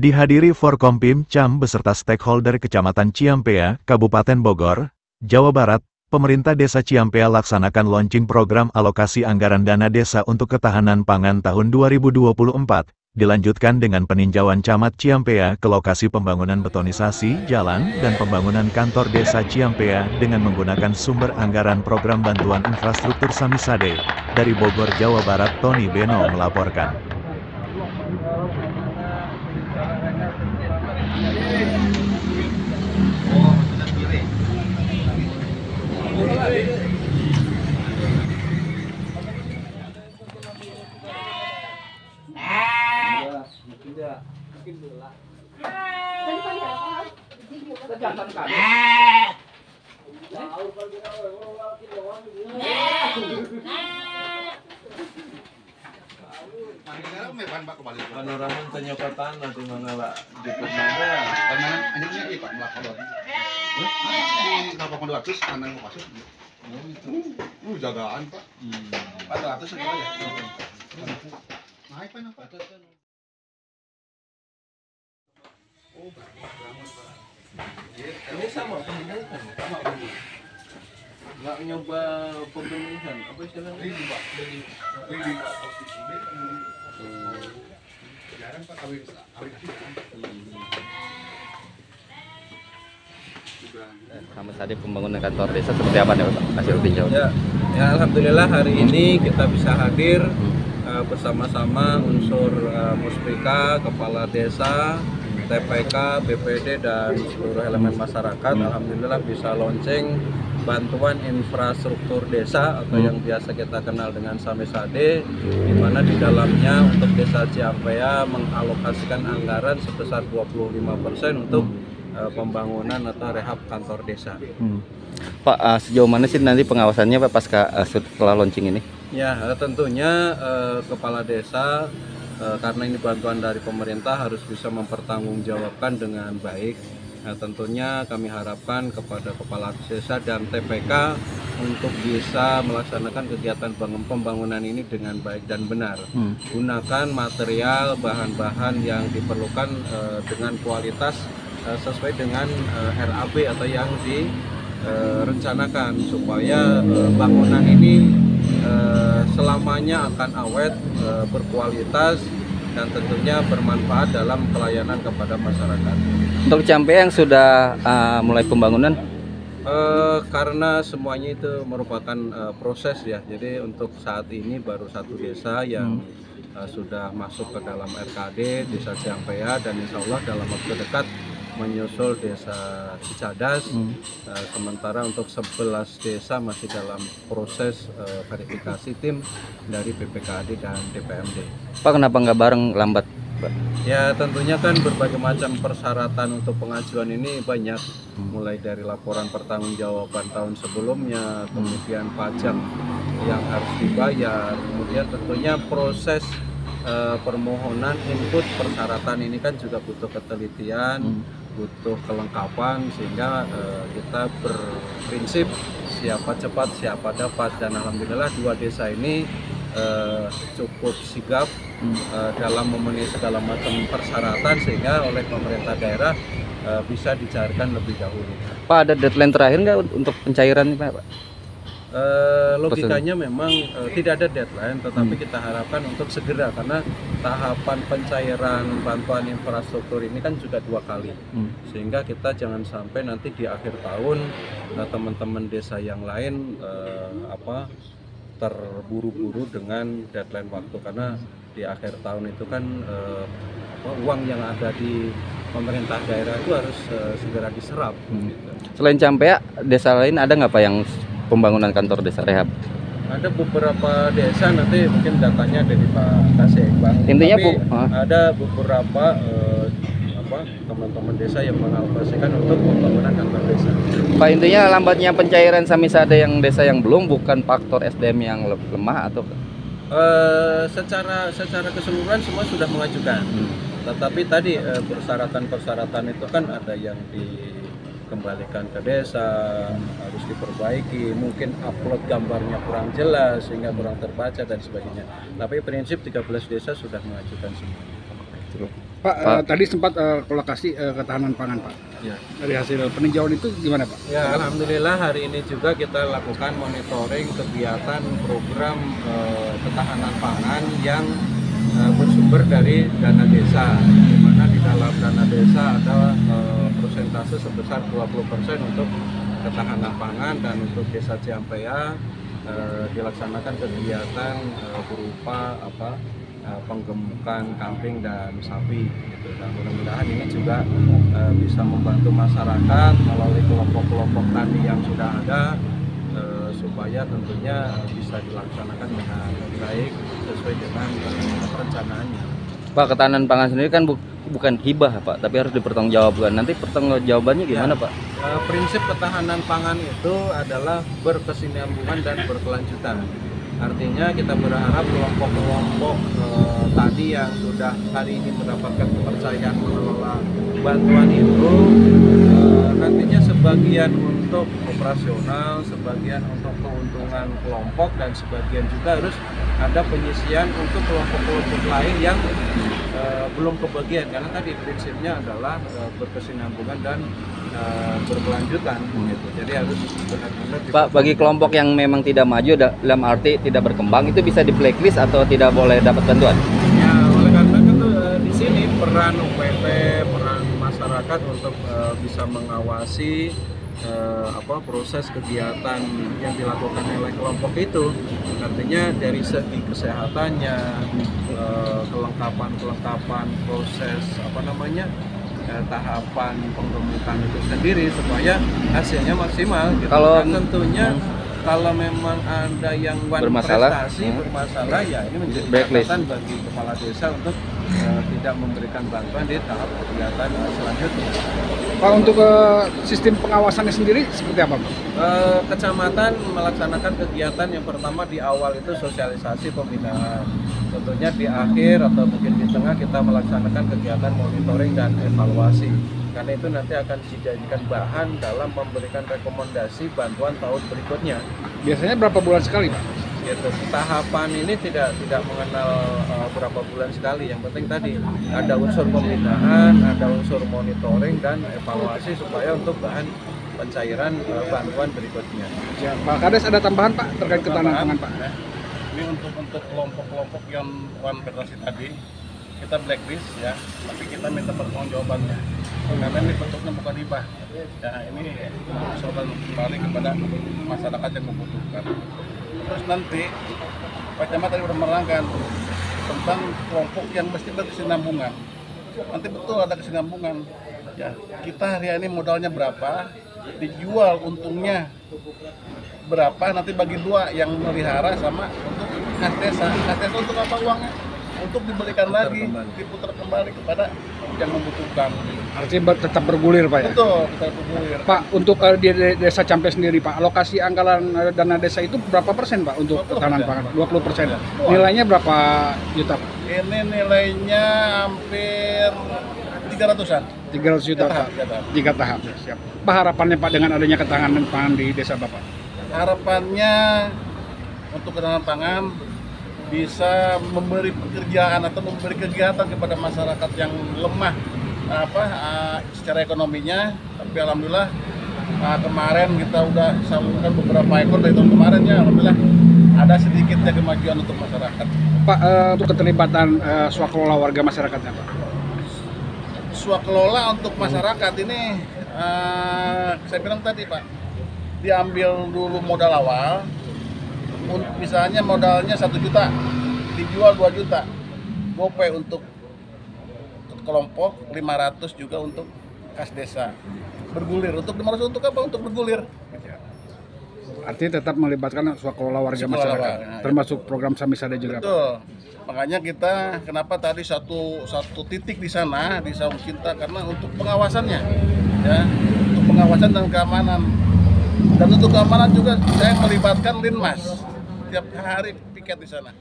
Dihadiri Forkompim Cam beserta stakeholder Kecamatan Ciampea, Kabupaten Bogor, Jawa Barat, pemerintah Desa Ciampea laksanakan launching program alokasi anggaran dana desa untuk ketahanan pangan tahun 2024, dilanjutkan dengan peninjauan Camat Ciampea ke lokasi pembangunan betonisasi, jalan, dan pembangunan kantor Desa Ciampea dengan menggunakan sumber anggaran program bantuan infrastruktur Samisade. Dari Bogor, Jawa Barat, Tony Beno melaporkan. Panoraman penyekatan nanti mana Pak di Purnama karena anjingnya Pak melakukan di 8.200 karena mau masuk jagaan Pak 400 segala ya naik Pak ini sama pemilihan sama nggak nyoba pemilihan apa istilahnya ini Pak ini Pak jarang Pak kawin sama tadi pembangunan kantor desa seperti apa nih Pak? Hasil tinjau. Ya, alhamdulillah hari ini kita bisa hadir bersama-sama unsur Muspika, Kepala Desa, TPK, BPD dan seluruh elemen masyarakat. Alhamdulillah bisa launching bantuan infrastruktur desa atau yang biasa kita kenal dengan Samisade, di mana di dalamnya untuk Desa Ciampea mengalokasikan anggaran sebesar 25% untuk pembangunan atau rehab kantor desa. Pak, sejauh mana sih nanti pengawasannya Pak pasca setelah launching ini? Ya, tentunya kepala desa karena ini bantuan dari pemerintah harus bisa mempertanggungjawabkan dengan baik. Nah, tentunya kami harapkan kepada kepala desa dan TPK untuk bisa melaksanakan kegiatan pembangunan ini dengan baik dan benar. Gunakan material, bahan-bahan yang diperlukan dengan kualitas sesuai dengan RAB atau yang direncanakan supaya bangunan ini selamanya akan awet, berkualitas, dan tentunya bermanfaat dalam pelayanan kepada masyarakat. Untuk Ciampea yang sudah mulai pembangunan? Karena semuanya itu merupakan proses ya, jadi untuk saat ini baru satu desa yang sudah masuk ke dalam RKD Desa Ciampea, dan insya Allah dalam waktu dekat menyusul Desa Cicadas. Sementara untuk 11 desa masih dalam proses verifikasi tim dari BPKAD dan DPMD. Pak, kenapa nggak bareng lambat Pak? Ya tentunya kan berbagai macam persyaratan untuk pengajuan ini banyak, mulai dari laporan pertanggungjawaban tahun sebelumnya, kemudian pajak yang harus dibayar, kemudian tentunya proses permohonan input persyaratan ini kan juga butuh ketelitian, butuh kelengkapan, sehingga kita berprinsip siapa cepat siapa dapat, dan alhamdulillah dua desa ini cukup sigap dalam memenuhi segala macam persyaratan sehingga oleh pemerintah daerah bisa dicarikan lebih dahulu. Pak, ada deadline terakhir nggak untuk pencairan ini Pak? Logikanya memang tidak ada deadline, tetapi kita harapkan untuk segera, karena tahapan pencairan bantuan infrastruktur ini kan juga 2 kali, sehingga kita jangan sampai nanti di akhir tahun teman-teman desa yang lain terburu-buru dengan deadline waktu, karena di akhir tahun itu kan uang yang ada di pemerintah daerah itu harus segera diserap. Selain Ciampea, desa lain ada nggak Pak yang pembangunan kantor desa rehab? Ada beberapa desa, nanti mungkin datanya dari Pak Kasih Bang. Intinya tapi ada beberapa teman-teman desa yang mengalokasikan untuk pembangunan kantor desa. Pak, intinya lambatnya pencairan Samisade yang desa yang belum bukan faktor SDM yang lemah atau? Secara keseluruhan semua sudah mengajukan, tetapi tadi persyaratan-persyaratan itu kan ada yang dikembalikan ke desa, harus diperbaiki, mungkin upload gambarnya kurang jelas sehingga kurang terbaca dan sebagainya. Tapi prinsip 13 desa sudah mengajukan semua. Pak, tadi sempat ke lokasi ketahanan pangan, Pak. Ya. Dari hasil peninjauan itu gimana, Pak? Ya, alhamdulillah hari ini juga kita lakukan monitoring kegiatan program ketahanan pangan yang bersumber dari dana desa, di mana di dalam dana desa ada persentase sebesar 20% untuk ketahanan pangan, dan untuk desa Ciampea dilaksanakan kegiatan berupa penggemukan kambing dan sapi gitu. Dan mudah-mudahan ini juga bisa membantu masyarakat melalui kelompok-kelompok tani yang sudah ada, supaya tentunya bisa dilaksanakan dengan baik sesuai dengan perencanaannya. Pak, ketahanan pangan sendiri kan bukan hibah Pak, tapi harus dipertanggungjawabkan. Nanti pertanggungjawabannya gimana Pak? Prinsip ketahanan pangan itu adalah berkesinambungan dan berkelanjutan. Artinya kita berharap kelompok-kelompok tadi yang sudah hari ini mendapatkan kepercayaan mengelola bantuan itu nantinya sebagian untuk operasional, sebagian untuk keuntungan kelompok, dan sebagian juga harus ada penyisian untuk kelompok-kelompok lain yang belum kebagian, karena tadi prinsipnya adalah berkesinambungan dan berkelanjutan gitu. Jadi harus benar-benar Pak, bagi kelompok yang memang tidak maju dalam arti tidak berkembang, itu bisa di blacklist atau tidak boleh dapat bantuan? ya, oleh karena itu di sini peran UPT, peran masyarakat untuk bisa mengawasi proses kegiatan yang dilakukan oleh kelompok itu. Artinya dari segi kesehatannya, kelengkapan proses tahapan penggemukan itu sendiri supaya hasilnya maksimal gitu. Kalau Dan tentunya kalau memang ada yang bermasalah, bermasalah, ya ini menjadi blacklist catatan bagi kepala desa untuk tidak memberikan bantuan di tahap kegiatan selanjutnya. Pak, untuk sistem pengawasannya sendiri seperti apa, Pak? Kecamatan melaksanakan kegiatan yang pertama di awal itu sosialisasi pembinaan. Tentunya di akhir atau mungkin di tengah kita melaksanakan kegiatan monitoring dan evaluasi. Karena itu nanti akan dijadikan bahan dalam memberikan rekomendasi bantuan tahun berikutnya. Biasanya berapa bulan sekali, Pak? Gitu. Tahapan ini tidak mengenal berapa bulan sekali. Yang penting tadi ada unsur pembinaan, ada unsur monitoring dan evaluasi supaya untuk bahan pencairan bantuan berikutnya. Ya, Pak Kades, ada tambahan Pak terkait ketahanan pangan, Pak? Ini untuk kelompok-kelompok yang Wan federasi tadi kita blacklist ya, tapi kita minta pertanggungjawabannya karena ini bentuknya bukan hibah ya, ini diusulkan kembali kepada masyarakat yang membutuhkan. Terus nanti Pak Camat tadi sudah menerangkan tentang kelompok yang mesti berkesinambungan. Nanti betul ada kesinambungan ya, kita hari ini modalnya berapa, dijual untungnya berapa, nanti bagi dua, yang melihara sama untuk kas desa. Kas desa untuk apa uangnya? Untuk diberikan lagi, diputar kembali kepada yang membutuhkan. Artinya tetap bergulir, Pak ya? Betul, kita bergulir. Pak, untuk di desa Ciampea sendiri, Pak, alokasi anggaran dana desa itu berapa persen, Pak, untuk ketahanan pangan? 20%. Nilainya berapa juta, Pak? Ini nilainya hampir 300-an. 300 juta, Pak. 3 tahap. Siap. Pak, harapannya Pak dengan adanya ketahanan pangan di desa Bapak? Harapannya untuk ketahanan pangan bisa memberi pekerjaan atau memberi kegiatan kepada masyarakat yang lemah secara ekonominya. Tapi alhamdulillah kemarin kita udah salurkan beberapa ekor dari tahun kemarin ya, alhamdulillah ada sedikitnya kemajuan untuk masyarakat. Pak, untuk keterlibatan swakelola warga masyarakatnya, Pak? Swakelola untuk masyarakat ini saya bilang tadi, Pak, diambil dulu modal awal. Misalnya modalnya 1 juta, dijual 2 juta, gope untuk kelompok, 500 juga untuk kas desa. Bergulir, untuk 500 untuk apa? Untuk bergulir. Artinya tetap melibatkan swakelola warga masyarakat, termasuk program Samisada juga. Betul. Makanya kita kenapa tadi satu titik di sana di Saung Cinta, karena untuk pengawasannya, ya, untuk pengawasan dan keamanan. Dan untuk keamanan juga saya melibatkan Linmas tiap hari piket di sana.